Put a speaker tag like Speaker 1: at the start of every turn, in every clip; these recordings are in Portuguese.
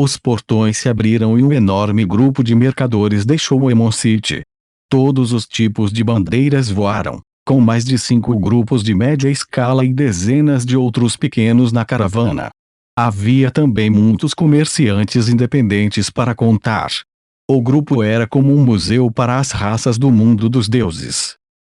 Speaker 1: Os portões se abriram e um enorme grupo de mercadores deixou Emon City. Todos os tipos de bandeiras voaram, com mais de 5 grupos de média escala e dezenas de outros pequenos na caravana. Havia também muitos comerciantes independentes para contar. O grupo era como um museu para as raças do mundo dos deuses.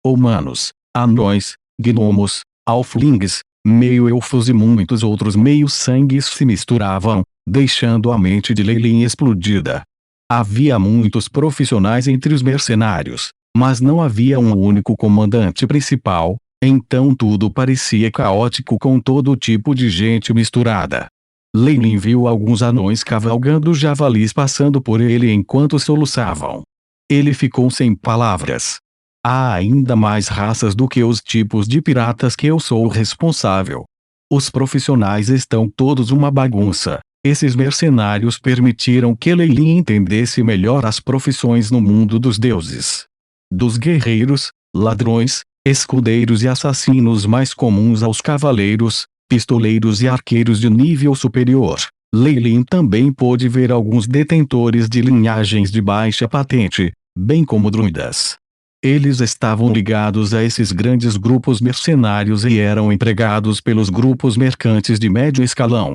Speaker 1: Humanos, anões, gnomos, halflings, meio-elfos e muitos outros meio-sangues se misturavam, deixando a mente de Leilin explodida. Havia muitos profissionais entre os mercenários, mas não havia um único comandante principal, então tudo parecia caótico com todo tipo de gente misturada. Leilin viu alguns anões cavalgando javalis passando por ele enquanto soluçavam. Ele ficou sem palavras. Há ainda mais raças do que os tipos de piratas que eu sou o responsável. Os profissionais estão todos uma bagunça. Esses mercenários permitiram que Leilin entendesse melhor as profissões no mundo dos deuses. Dos guerreiros, ladrões, escudeiros e assassinos mais comuns aos cavaleiros, pistoleiros e arqueiros de nível superior, Leilin também pôde ver alguns detentores de linhagens de baixa patente, bem como druidas. Eles estavam ligados a esses grandes grupos mercenários e eram empregados pelos grupos mercantes de médio escalão.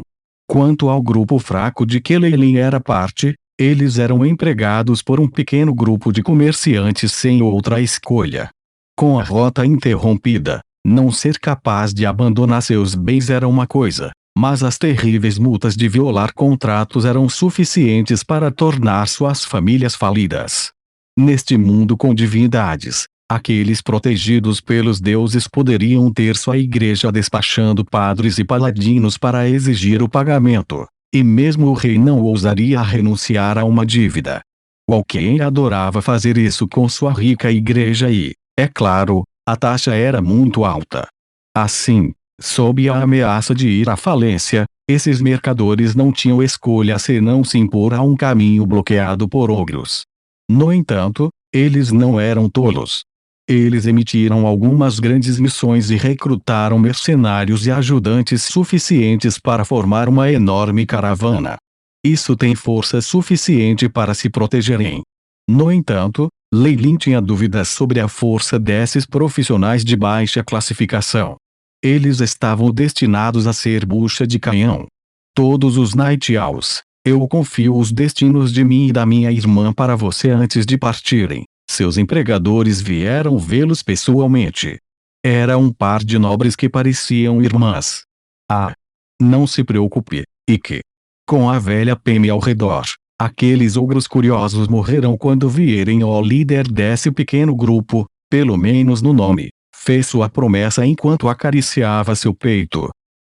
Speaker 1: Quanto ao grupo fraco de que Leilin era parte, eles eram empregados por um pequeno grupo de comerciantes sem outra escolha. Com a rota interrompida, não ser capaz de abandonar seus bens era uma coisa, mas as terríveis multas de violar contratos eram suficientes para tornar suas famílias falidas. Neste mundo com divindades, aqueles protegidos pelos deuses poderiam ter sua igreja despachando padres e paladinos para exigir o pagamento, e mesmo o rei não ousaria renunciar a uma dívida. Qualquer adorava fazer isso com sua rica igreja e, é claro, a taxa era muito alta. Assim, sob a ameaça de ir à falência, esses mercadores não tinham escolha senão se impor a um caminho bloqueado por ogros. No entanto, eles não eram tolos. Eles emitiram algumas grandes missões e recrutaram mercenários e ajudantes suficientes para formar uma enorme caravana. Isso tem força suficiente para se protegerem. No entanto, Leilin tinha dúvidas sobre a força desses profissionais de baixa classificação. Eles estavam destinados a ser bucha de canhão. Todos os Night Owls, eu confio os destinos de mim e da minha irmã para você antes de partirem. Seus empregadores vieram vê-los pessoalmente. Era um par de nobres que pareciam irmãs. Ah! Não se preocupe, Ike. Com a velha Peme ao redor, aqueles ogros curiosos morrerão quando vierem o líder desse pequeno grupo, pelo menos no nome, fez sua promessa enquanto acariciava seu peito.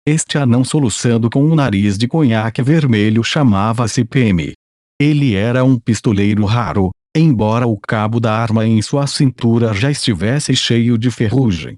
Speaker 1: Este anão soluçando com um nariz de conhaque vermelho chamava-se Peme. Ele era um pistoleiro raro, embora o cabo da arma em sua cintura já estivesse cheio de ferrugem.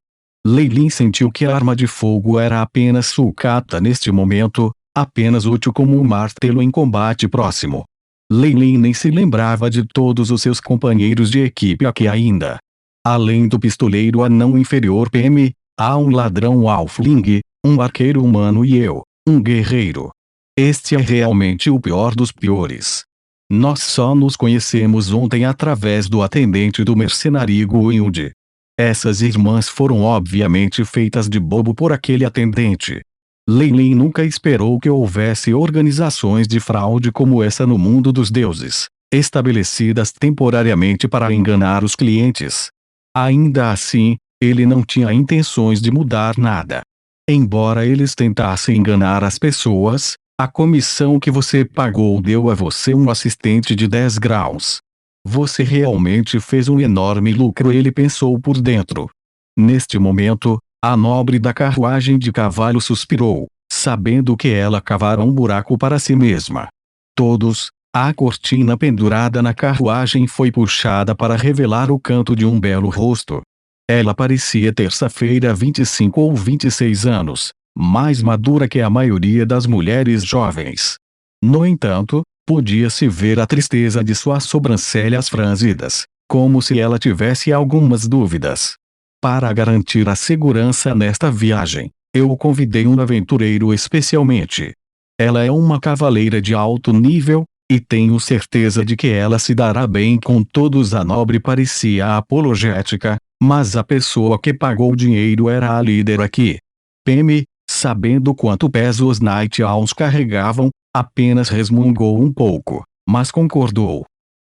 Speaker 1: Leilin sentiu que a arma de fogo era apenas sucata neste momento, apenas útil como um martelo em combate próximo. Leilin nem se lembrava de todos os seus companheiros de equipe aqui ainda. Além do pistoleiro anão inferior Peme, há um ladrão halfling, um arqueiro humano e eu, um guerreiro. Este é realmente o pior dos piores. Nós só nos conhecemos ontem através do atendente do mercenário Guild. Essas irmãs foram obviamente feitas de bobo por aquele atendente. Leilin nunca esperou que houvesse organizações de fraude como essa no mundo dos deuses, estabelecidas temporariamente para enganar os clientes. Ainda assim, ele não tinha intenções de mudar nada. Embora eles tentassem enganar as pessoas, a comissão que você pagou deu a você um assistente de 10 graus. Você realmente fez um enorme lucro, ele pensou por dentro. Neste momento, a nobre da carruagem de cavalo suspirou, sabendo que ela cavara um buraco para si mesma. Todos, a cortina pendurada na carruagem foi puxada para revelar o canto de um belo rosto. Ela parecia terça-feira 25 ou 26 anos, mais madura que a maioria das mulheres jovens. No entanto, podia-se ver a tristeza de suas sobrancelhas franzidas, como se ela tivesse algumas dúvidas. Para garantir a segurança nesta viagem, eu convidei um aventureiro especialmente. Ela é uma cavaleira de alto nível, e tenho certeza de que ela se dará bem com todos. A nobre parecia apologética, mas a pessoa que pagou o dinheiro era a líder aqui. Peme, sabendo quanto peso os Night Owls carregavam, apenas resmungou um pouco, mas concordou.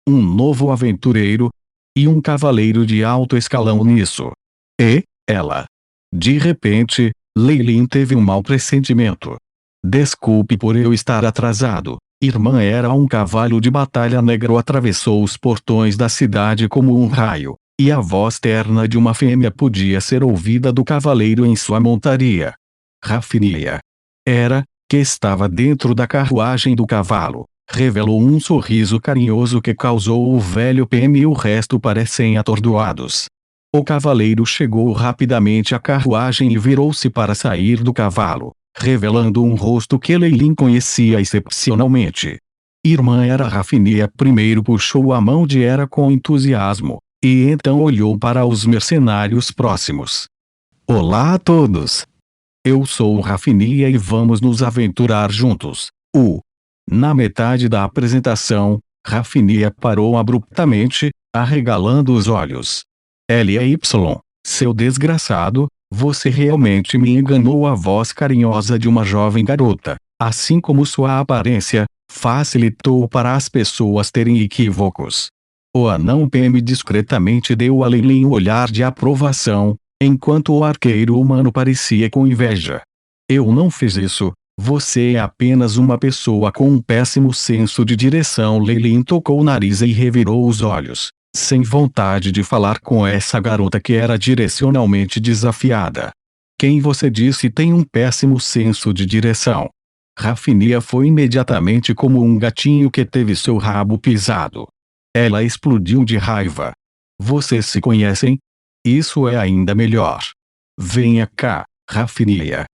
Speaker 1: Um novo aventureiro? E um cavaleiro de alto escalão nisso. E, ela. De repente, Leilin teve um mau pressentimento. Desculpe por eu estar atrasado. Irmã era um cavalo de batalha negro. Atravessou os portões da cidade como um raio, e a voz terna de uma fêmea podia ser ouvida do cavaleiro em sua montaria. Rafinia. Era, que estava dentro da carruagem do cavalo, revelou um sorriso carinhoso que causou o velho PM e o resto parecem atordoados. O cavaleiro chegou rapidamente à carruagem e virou-se para sair do cavalo, revelando um rosto que Leilin conhecia excepcionalmente. Irmã era Rafinia. Primeiro puxou a mão de Era com entusiasmo, e então olhou para os mercenários próximos. Olá a todos! Eu sou Rafinia e vamos nos aventurar juntos. Na metade da apresentação, Rafinia parou abruptamente, arregalando os olhos. Ly, seu desgraçado, você realmente me enganou. A voz carinhosa de uma jovem garota, assim como sua aparência, facilitou para as pessoas terem equívocos. O anão PM discretamente deu a Leilin um olhar de aprovação, enquanto o arqueiro humano parecia com inveja. Eu não fiz isso, você é apenas uma pessoa com um péssimo senso de direção. Leilin tocou o nariz e revirou os olhos, sem vontade de falar com essa garota que era direcionalmente desafiada. Quem você disse tem um péssimo senso de direção? Rafinia foi imediatamente como um gatinho que teve seu rabo pisado. Ela explodiu de raiva. Vocês se conhecem? Isso é ainda melhor. Venha cá, Rafinia.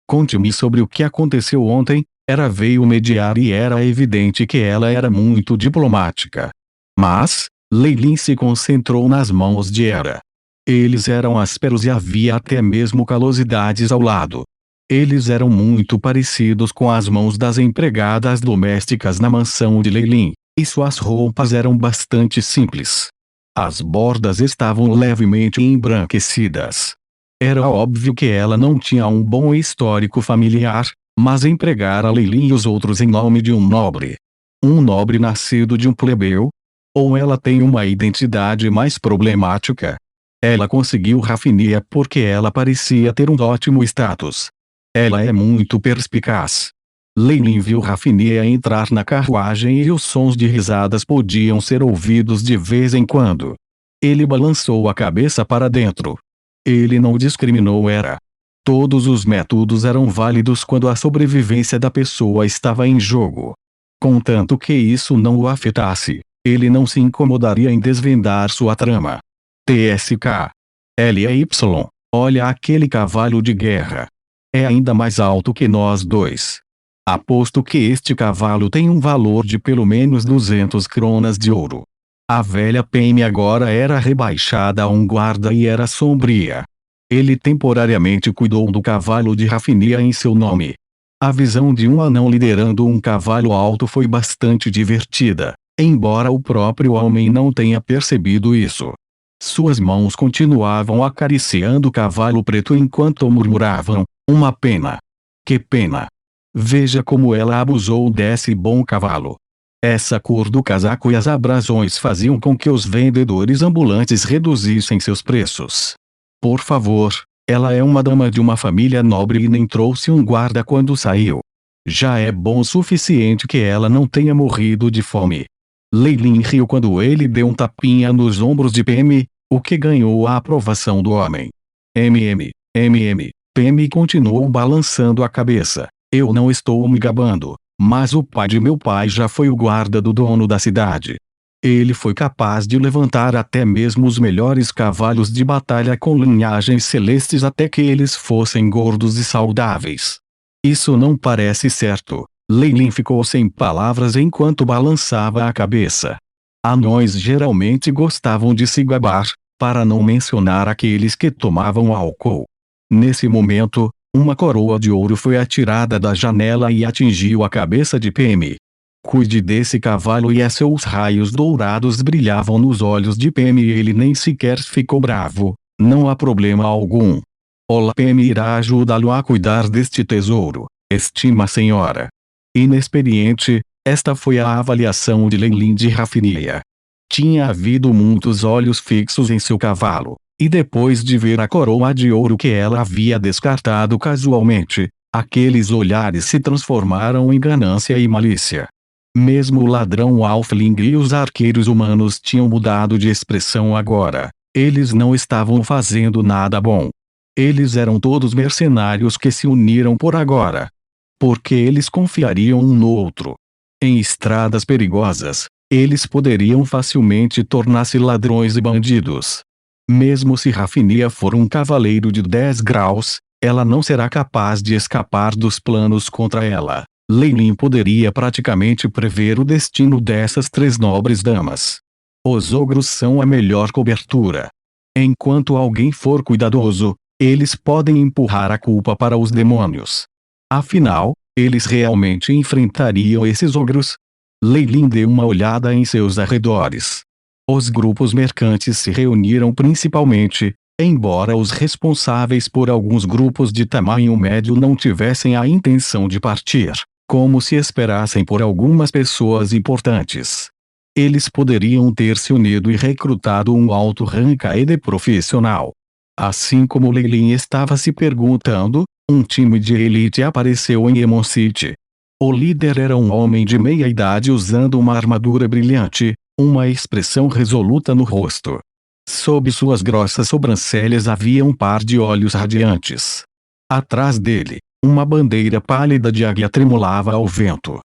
Speaker 1: Conte-me sobre o que aconteceu ontem. Era veio mediar e era evidente que ela era muito diplomática. Mas, Leilin se concentrou nas mãos de Era. Eles eram ásperos e havia até mesmo calosidades ao lado. Eles eram muito parecidos com as mãos das empregadas domésticas na mansão de Leilin, e suas roupas eram bastante simples. As bordas estavam levemente embranquecidas. Era óbvio que ela não tinha um bom histórico familiar, mas empregara Leilin e os outros em nome de um nobre. Um nobre nascido de um plebeu? Ou ela tem uma identidade mais problemática? Ela conseguiu Rafinia porque ela parecia ter um ótimo status. Ela é muito perspicaz. Leilin viu Rafinia entrar na carruagem e os sons de risadas podiam ser ouvidos de vez em quando. Ele balançou a cabeça para dentro. Ele não discriminou Era. Todos os métodos eram válidos quando a sobrevivência da pessoa estava em jogo. Contanto que isso não o afetasse, ele não se incomodaria em desvendar sua trama. TSK. Ly, olha aquele cavalo de guerra. É ainda mais alto que nós dois. Aposto que este cavalo tem um valor de pelo menos 200 cronas de ouro. A velha PM agora era rebaixada a um guarda e era sombria. Ele temporariamente cuidou do cavalo de Rafinia em seu nome. A visão de um anão liderando um cavalo alto foi bastante divertida, embora o próprio homem não tenha percebido isso. Suas mãos continuavam acariciando o cavalo preto enquanto murmuravam, uma pena. Que pena. Veja como ela abusou desse bom cavalo. Essa cor do casaco e as abrasões faziam com que os vendedores ambulantes reduzissem seus preços. Por favor, ela é uma dama de uma família nobre e nem trouxe um guarda quando saiu. Já é bom o suficiente que ela não tenha morrido de fome. Leilin riu quando ele deu um tapinha nos ombros de PM, o que ganhou a aprovação do homem. PM continuou balançando a cabeça. Eu não estou me gabando, mas o pai de meu pai já foi o guarda do dono da cidade. Ele foi capaz de levantar até mesmo os melhores cavalos de batalha com linhagens celestes até que eles fossem gordos e saudáveis. Isso não parece certo. Leilin ficou sem palavras enquanto balançava a cabeça. Anões geralmente gostavam de se gabar, para não mencionar aqueles que tomavam álcool. Nesse momento, Uma coroa de ouro foi atirada da janela e atingiu a cabeça de PM. Cuide desse cavalo, e seus raios dourados brilhavam nos olhos de PM e ele nem sequer ficou bravo. Não há problema algum. Olá, PM irá ajudá-lo a cuidar deste tesouro, estima a senhora. Inexperiente, esta foi a avaliação de Leilin de Rafinia. Tinha havido muitos olhos fixos em seu cavalo, e depois de ver a coroa de ouro que ela havia descartado casualmente, aqueles olhares se transformaram em ganância e malícia. Mesmo o ladrão Alfling e os arqueiros humanos tinham mudado de expressão agora. Eles não estavam fazendo nada bom. Eles eram todos mercenários que se uniram por agora. Porque eles confiariam um no outro. Em estradas perigosas, eles poderiam facilmente tornar-se ladrões e bandidos. Mesmo se Rafinia for um cavaleiro de 10 graus, ela não será capaz de escapar dos planos contra ela. Leilin poderia praticamente prever o destino dessas 3 nobres damas. Os ogros são a melhor cobertura. Enquanto alguém for cuidadoso, eles podem empurrar a culpa para os demônios. Afinal, eles realmente enfrentariam esses ogros? Leilin deu uma olhada em seus arredores. Os grupos mercantes se reuniram principalmente, embora os responsáveis por alguns grupos de tamanho médio não tivessem a intenção de partir, como se esperassem por algumas pessoas importantes. Eles poderiam ter se unido e recrutado um alto ranking profissional. Assim como Leilin estava se perguntando, um time de elite apareceu em Emon City. O líder era um homem de meia idade usando uma armadura brilhante, uma expressão resoluta no rosto. Sob suas grossas sobrancelhas havia um par de olhos radiantes. Atrás dele, uma bandeira pálida de águia tremulava ao vento.